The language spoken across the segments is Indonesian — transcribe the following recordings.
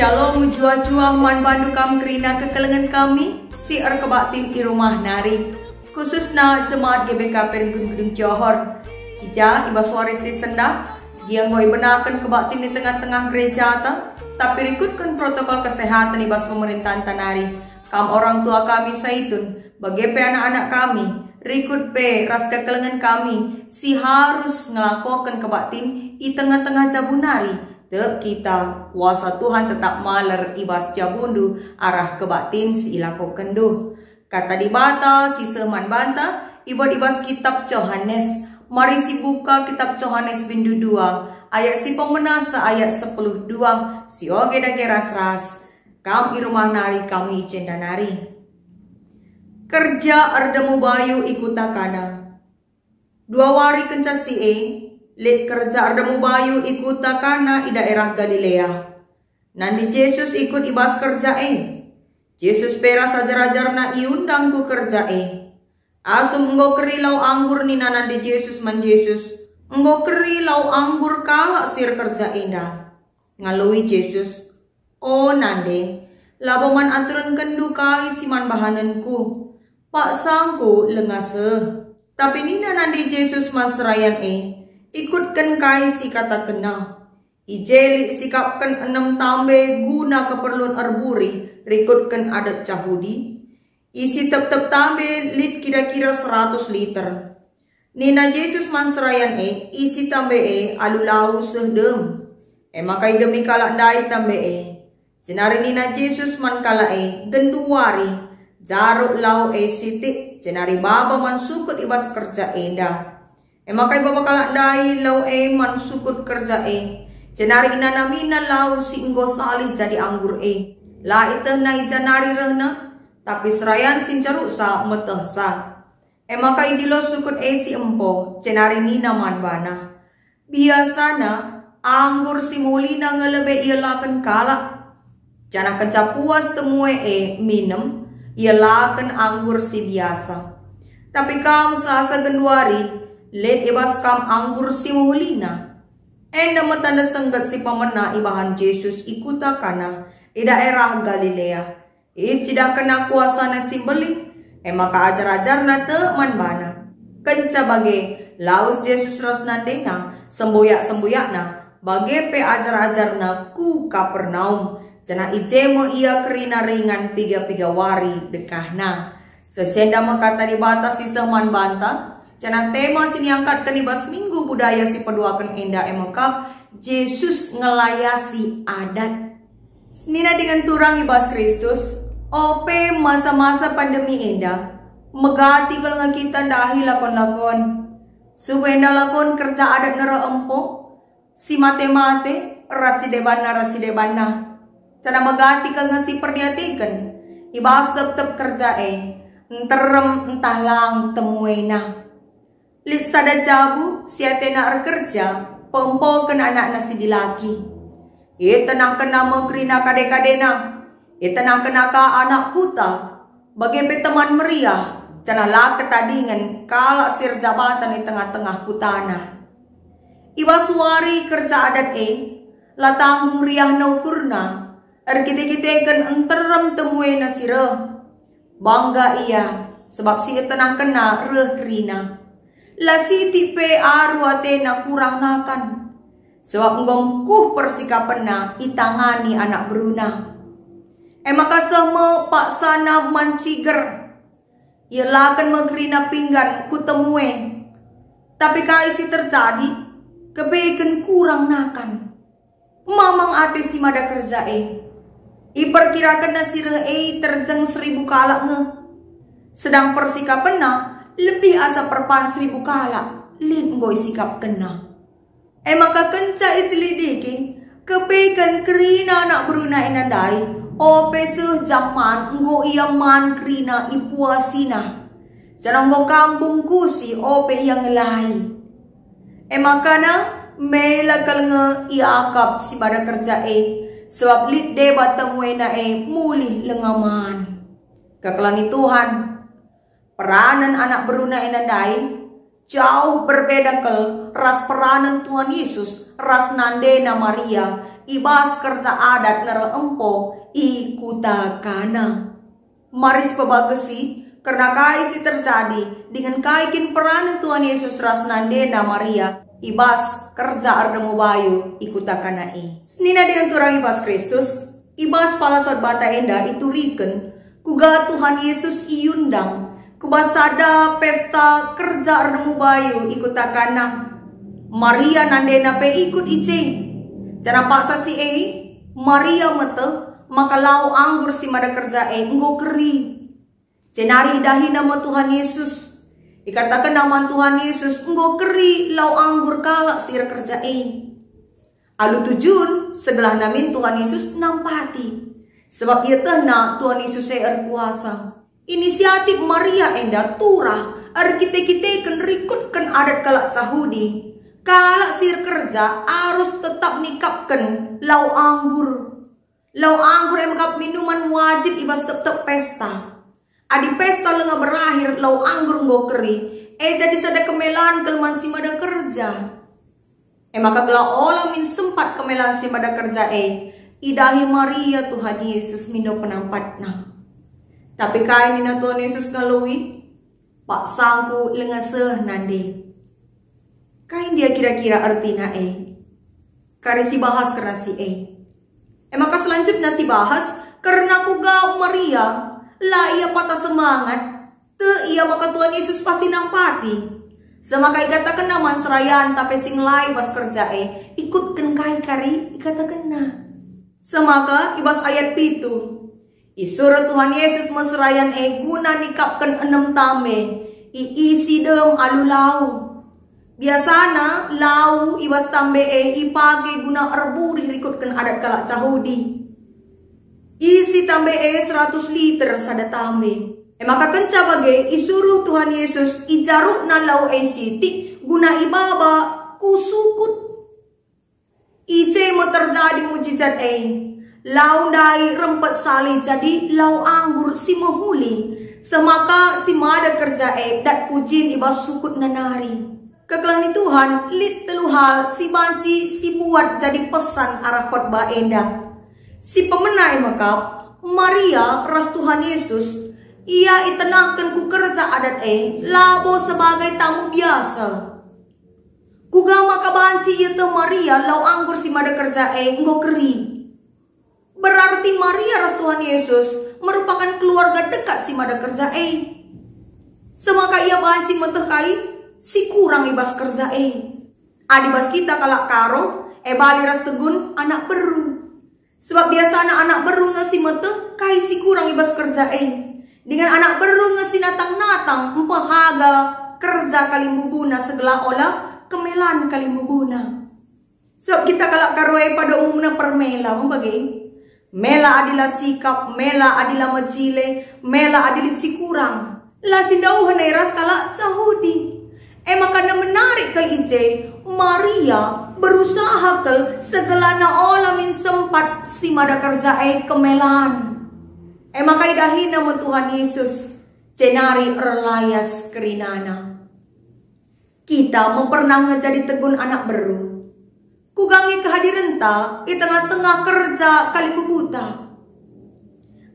Shalom jua-jua man bandu kam kerina kekelengan kami si erkebaktin di rumah nari khususna jemaat GBK Perenggun Johor ija iba suara si sendah dia ngoi benakan kebaktin di tengah-tengah gereja tapi ikutkan protokol kesehatan ibas pemerintahan tanari kam orang tua kami saitun bagi anak-anak kami rikut ras kekelengan kami si harus ngelakukan kebaktin di tengah-tengah jabunari kita kuasa Tuhan tetap maler ibas jabundu arah kebatin si ilako kendu kata dibata si seman banta ibas kitab Yohanes mari si buka kitab Yohanes bindu 2 ayat si pemenasa ayat 10:2 si oge dage ras kam irumah nari kami cenda nari kerja ardemu bayu ikutakana 2 wari kenca si Lid kerja ardemu bayu ikut takana i daerah Galilea. Nandi Yesus ikut ibas kerja Yesus pera sajar-ajar na iundang ku kerja Asum enggo kerilau anggur ni nandi Yesus man Yesus. Enggo kerilau anggur kalak sir kerja indah. Ngalui Yesus. Oh nande, laboman aturan kendu kai siman bahananku. Pak sangku lengase. Tapi nina nandi Yesus man serayan ikutkan kai si kata kena. Ijeli sikapkan 6 tambe guna keperluan arburi. Rikutkan adat Yahudi. Isi tep-tep tambe lit kira-kira 100 liter. Nina Yesus manserayan isi tambe alulau sehdem. Makai demi kalak dai tambe Senari nina Yesus man kala genduari. Jaruk lau sitik. Senari baba man sukut ibas kerja endah. Makai baba kalak dai lau man sukut kerja Cenari inana mina lau si enggo salih jadi anggur La iteh na ijanari rehna tapi serayan sincaruk sa meteh sa. Makai dilo sukut si empo cenari nina man bana. Biasana anggur si mulina ngelebe ialakan kalak. Jana kenca puas temue minum ialakan anggur si biasa. Tapi kam sasa genduari let ibas kam anggur si mulina. Enda metanda senggat si pamena ibahan Yesus ikuta kana di daerah Galilea. Cida kena kuasa na simbeli. Maka ajar-ajar na te man bana. Kenca bage laus Yesus ros nandena semboyak-semboyak na bage pe ajar-ajar na ku Kapernaum. Jana ijemo ia kerina ringan 3 wari dekahna. Sesenda mekata di batas si seman banta. Cana tema sini angkat kenibas minggu budaya si peduakan enda emekap Yesus ngelayasi adat. Nina dengan turang ibas Kristus. Ope masa-masa pandemi enda. Megati kalau kita dahi lakon-lakon. Subenda lakon kerja adat nera empo. Si mate-mate rasi debana. Cana megati kalau si perdiatikan. Ibas tep-tep kerja Enterem entah lang temuena. Lit sada jabu siate na kerja pompo kena anak nasi dilaki. Tenang kena mekrina kade-kadena. Tenang kena ka anak puta. Bagi teman meriah. Canalah ketadingan kalak sir jabatan di tengah-tengah putana. Iba suari kerja adat latanggung riah naukurna. Kite-kite kan enterem temue nasireh. Bangga ia sebab si tenang kena reh kerina. La siti pe aru atena kurang nakan. Sebab ngomkuh persikapan na itangani anak beruna. Maka sama pak sana manciger. Ialah akan mengerina pinggan kutemue. Tapi kaisi terjadi. Kebaikan kurang nakan. Mamang ate si mada kerja Iperkirakan nasirah terjeng 1000 kalak Sedang persikapan na lebih asa perpan 1000 kalak lin ngoi sikap kena. Maka kenca islidiki kebaikan kerina anak beruna inandai ope sehjaman nggo iaman kerina ipuasina. Jangan nggo kampung kusi ope yang lain. Maka na mela kalnge iakap si pada kerja sebab lit debat temuena mulih lengaman. Kekelani Tuhan peranan anak beruna inandai jauh berbeda kel ras peranan Tuhan Yesus ras nandena Maria ibas kerja adat nara empo ikutakana. Maris pabagasi karena kai si terjadi dengan kaikin peranan Tuhan Yesus ras nandena Maria ibas kerja ardemo bayu ikutakana Nina dengan turang ibas Kristus ibas palasot bata enda itu riken kuga Tuhan Yesus iundang kubasada pesta kerja ardemo bayu ikutakana. Maria nandena pe ikut ice cara paksa si Maria mete maka lau anggur si mada kerja enggo keri. Cenari dahi nama Tuhan Yesus. Ikatakan nama Tuhan Yesus enggo keri lau anggur kalak sir kerja Alu tujun segelah namin Tuhan Yesus nampati. Sebab ia tena Tuhan Yesus kuasa. Inisiatif Maria enda turah kita ken rikutkan adat kalak cahudi. Kalak sir kerja harus tetap nikapkan lau anggur. Lau anggur emang minuman wajib ibas tetap pesta. Adi pesta lenga berakhir lau anggur nggo keri. Jadi sada kemelan kelman si mada kerja. Maka gela olah min sempat kemelan si mada kerja idahi Maria Tuhan Yesus mindo penampatna. Tapi kain nina Tuhan Yesus ngalui pak sangku lenga seh nande. Kain dia kira-kira artina kari si bahas kerana si maka selanjutnya si bahas karena kuga Maria lah ia patah semangat ia maka Tuhan Yesus pasti nampati semaka ikatakan naman serayan tapi sing lai bas kerja ikutkan kai kari ikatakan na semaka ibas ayat pitu isura Tuhan Yesus meserayan guna nikapkan 6 tame isi dem alulau. Biasana lau ibas tambe ipage guna erburi rikutkan adat kalak cahudi. Isi tambe 100 liter sada tambe. Maka kenca bage isuruh Tuhan Yesus ijaruk na lau siti guna ibaba kusukut. Ice mo terjadi mujizat lau dai rempet salih jadi lau anggur si mahuli. Semaka si mada kerja dat ujin ibas sukut nanari. Kekelani Tuhan, lit telu hal si banci si buat jadi pesan arah khotbah enda. Si pemenai makap, Maria ras Tuhan Yesus, ia itenangkan ku kerja adat labo sebagai tamu biasa. Kuga maka banci itu Maria lau anggur si mada kerja enggo keri. Berarti Maria ras Tuhan Yesus merupakan keluarga dekat si mada kerja Semaka ia banci mentekai si kurang ibas kerja adibas kita kalak karo bali ras tegun anak beru sebab biasa anak beru ngasi mete kai si kurang ibas kerja dengan anak beru ngasi natang empehaga kerja kalimbubuna segala olah kemelan kalimbubuna sebab kita kalak karo pada umumnya permela membagi mela adilah sikap mela adilah majile mela adilah si kurang lah sindauhan ras kalak cahudi maka menarik kali Maria berusaha kel segelana olamin sempat si mada kerja kemelan. Maka idahi nama Tuhan Yesus cenari erlayas kerinana. Kita mempernah ngejadi tegun anak beru. Kugangi kehadiran ta di tengah-tengah kerja kali bubuta.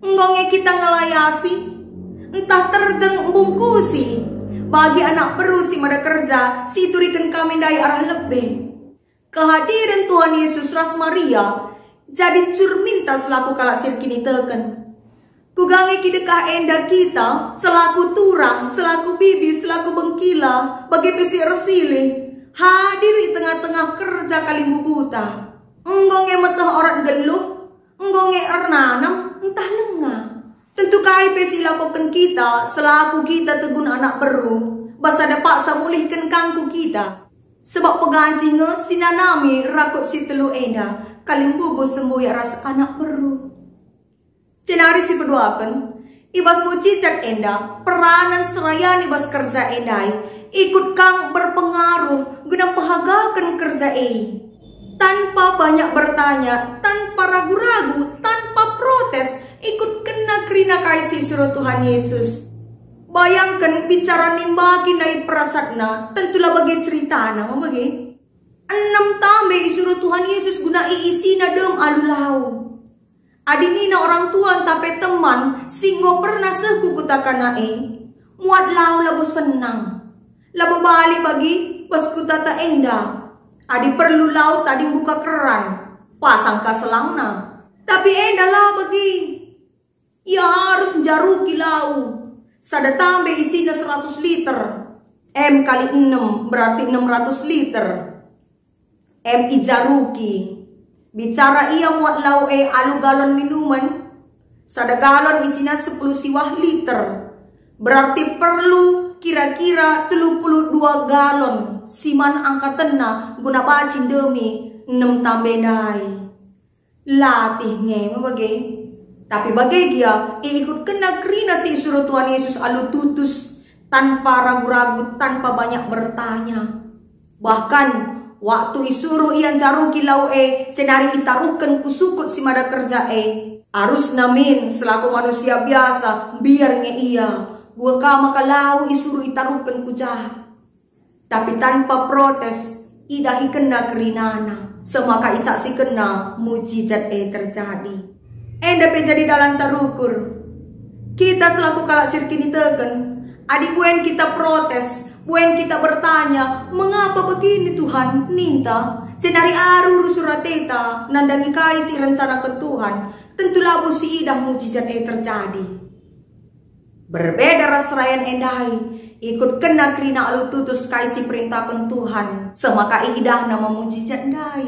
Ngonge kita ngelayasi entah terjeng bungkusi. Bagi anak beru si mada kerja, si turikan kami dari arah lebih. Kehadiran Tuhan Yesus ras Maria, jadi curminta selaku kalasir kini teken. Kugangi kidekah enda kita, selaku turang, selaku bibi, selaku bengkila, bagi pesi resili, hadir di tengah-tengah kerja kalimbu buta. Ngonge metah orang geluh, ngonge ernanam, entah lengah. Tentu kai pesi lakukan kita selaku kita tegun anak beru basa dapat samulihkan kangku kita sebab peganci nge sinanami rakut si telu eda kalimbu sembuh ras anak beru cenari si berduakan ibas mucicat enda peranan serayani bas kerja endai ikut kang berpengaruh guna pahagakan kerja tanpa banyak bertanya tanpa ragu-ragu tanpa protes ikut kena kerina kaisi suruh Tuhan Yesus. Bayangkan bicara nimbagi naik prasatna tentulah bagi cerita nama bagi 6 tambe isuruh Tuhan Yesus guna iisina dem alulau. Adinina orang tua tape teman singgo pernah seku kutakan muat lau labo senang. Labo bali bagi pas kutata enda. Adi perlu lau tadi buka keran. Pasang kaselangna. Tapi enda lah bagi. Ia harus menjaruki lau. Sada tambe isinya 100 liter. M kali 6 berarti 600 liter. M ijaruki. Bicara ia muat lau alu galon minuman. Sada galon isinya 10 siwah liter. Berarti perlu kira-kira 32 galon. Siman angkatena guna bacin demi 6 tambe dai. Latih ngema bagai. Tapi bagai dia ikut kena kerina si suruh Tuhan Yesus alu tutus. Tanpa ragu-ragu, tanpa banyak bertanya. Bahkan waktu isuruh ian jaruki lau senari itarukan kusukut si mada kerja arus namin selaku manusia biasa biar nge iya gua kama kalau isuruh itarukan kujah. Tapi tanpa protes idahi kena kerinana semaka isaksi kena mujizat terjadi. Dapat jadi dalam terukur kita selaku kalak sirkini tegen adik buen kita protes, buen kita bertanya, mengapa begini Tuhan? Ninta, cenari aru surateta, nandangi kaisi rencana ke Tuhan, tentu labu si idah mujizat terjadi. Berbeda rasrayan endai, ikut kena kerina alu tutus kaisi perintahkan Tuhan, semaka idah nama mujizat endai.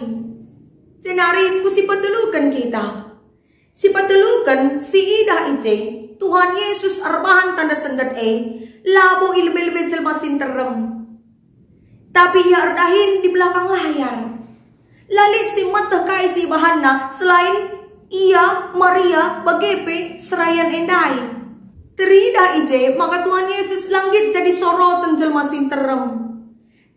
Cenari ku si petelukan kita, si petelukan si idah ice, Tuhan Yesus arbahan tanda senggat labo ilbel-bel masin terem. Tapi ia ardahin di belakang layar. Lalit si mata kaisi bahanna selain ia Maria bagepe serayan endai. Terida ije maka Tuhan Yesus langgit jadi sorotan jelmasin terem.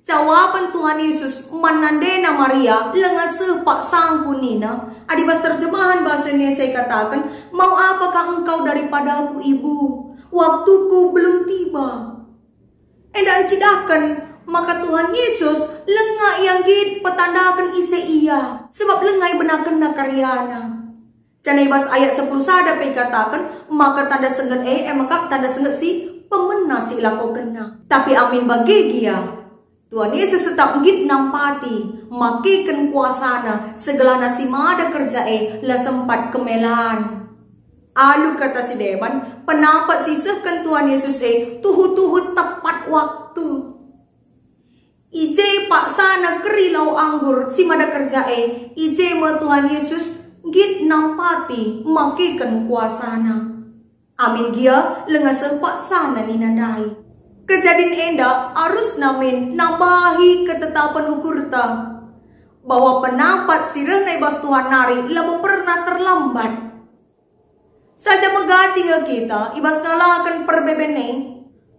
Jawaban Tuhan Yesus manandena Maria lenga sepak sangkunina. Adibas terjemahan bahasa Indonesia katakan, mau apakah engkau daripada aku ibu? Waktuku belum tiba. Endak cidahkan, maka Tuhan Yesus lengah yang gid petandakan ise iya. Sebab lengai benakan nakaryana. Jangan ibas ayat 10 sada pe katakan, maka tanda sengget maka tanda sengget si pemena si lako kena. Tapi amin bagi dia. Tuhan Yesus tetap gid nampati, makikan kuasana segala nasi mada kerja la sempat kemelan. Alu kata si Deban, penampak sisahkan Tuhan Yesus tuhu-tuhu tepat waktu. Ije pak sana kerilau anggur si mada kerja ije ma Tuhan Yesus git nampati makikan kuasana. Amin gia lenga sepak sana ni nandai. Kejadian enda arus namin nambahi ketetapan ukurta bahwa penampak si renai bas Tuhan nari lama pernah terlambat. Saja megati kita ibas ngalakan perbebene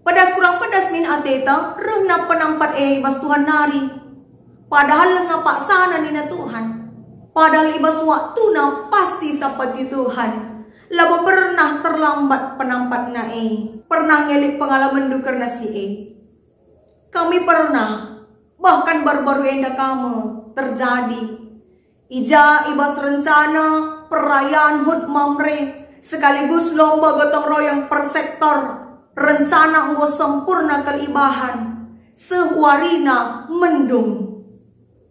pedas kurang pedas min ateta rehna penampat ibas Tuhan nari padahal lenga pak sana nina Tuhan padahal ibas waktu na pasti sapati Tuhan labo pernah terlambat penampat na pernah ngelik pengalaman du karena si kami pernah bahkan baru-baru enda kamu terjadi ija ibas rencana perayaan Hut Mamre sekaligus lomba gotong royong per sektor rencana enggo sempurna kelibahan sewarina mendung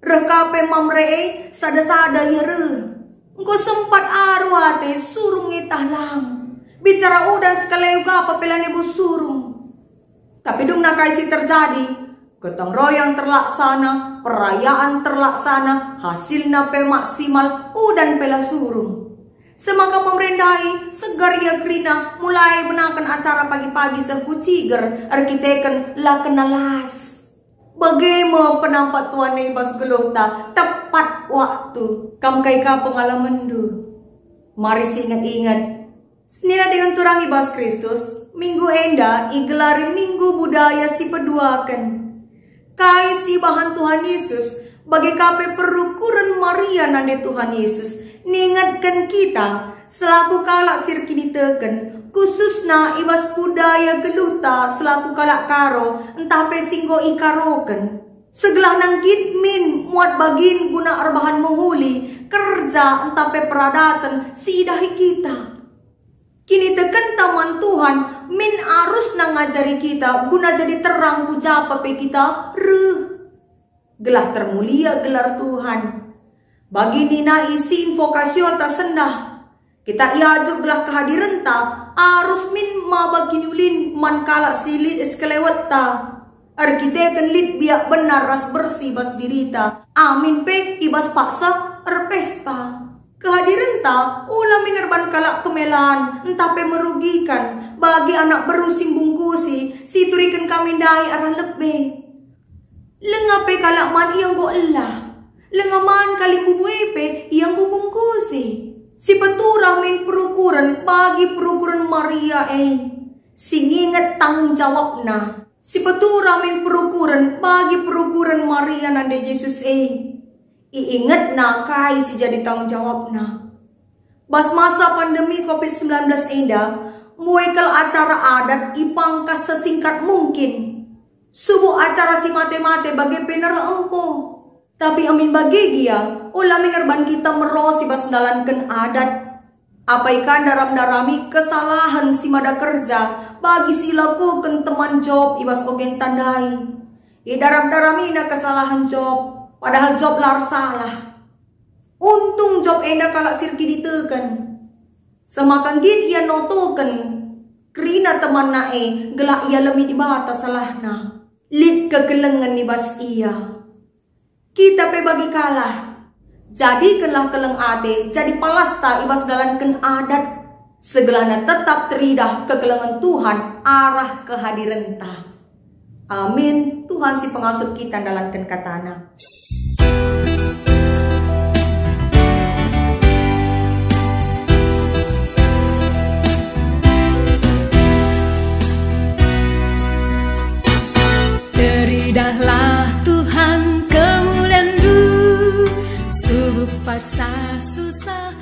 rekape Mamre sada-sada yere enggo sempat arwate surung itahlang bicara udah sekali juga apa pelane bu surung tapi dung nakaisi terjadi gotong royong terlaksana perayaan terlaksana hasilnya pe maksimal udan pela surung. Semaka memerendai segar ia kerina mulai menakan acara pagi-pagi sekuciger arkiteken lah kenalas. Bagaimana penampak Tuhan ibas gelota tepat waktu kam kaika pengalaman du. Mari ingat-ingat. Senina dengan turang ibas Kristus minggu enda igelari minggu budaya si peduakan. Kai si bahan Tuhan Yesus bagi kape perukuran Maria nande Tuhan Yesus. Ningatkan kita selaku kalak sirkini teken khususna ibas budaya geluta selaku kalak karo entah pe singgo ikaroken Segelah nangkit min muat bagin guna arbahan menghuli kerja entah pe peradatan si idahi kita. Kini teken taman Tuhan min arus nang ngajari kita guna jadi terang pujapa pe kita gelah termulia gelar Tuhan. Bagi nina isi invokasio ta sendah. Kita iajuk gelah kehadiran ta arus min ma bagi nyulin man kala silit eskelewet ta. Kita kan lit biak benar ras bersih bas dirita. Amin pe ibas paksa erpesta. Kehadiran ta ulah minerban kalak kemelan entah pe merugikan bagi anak berusim bungkusi si turikan kami dai arah lebih. Lenga pe kalak man yang go elah. Lenga man kali bubui pe yang bubungkusi. Si peturah min perukuran bagi perukuran Maria singingat tanggung jawab na. Si peturah min perukuran bagi perukuran Maria nande Yesus iingat na kai si jadi tanggung jawab na. Bas masa pandemi COVID-19 muekal acara adat ipangkas sesingkat mungkin. Subuh acara si mate-mate bagi penera empo. Tapi amin bagi dia, ulah minerban kita merosi bas dalankan adat. Apa ikan daram-darami kesalahan si mada kerja bagi si lakukan teman job ibas ogen tandai. Daram-darami na kesalahan job, padahal job lar salah. Untung job enda kalak sirki ditekan. Semakan gin ia notokan, kerina teman nae gelak ia lemi di bata salahna. Lit kegelengan ibas ia. Kita pe bagi kalah. Jadi kelah keleng ate, jadi palasta ibas dalankan adat. Segelana tetap teridah kegelengan Tuhan arah kehadiran ta. Amin. Tuhan si pengasuh kita dalankan katana. Teridahlah Tuhan kemuliaan subuh paksa susah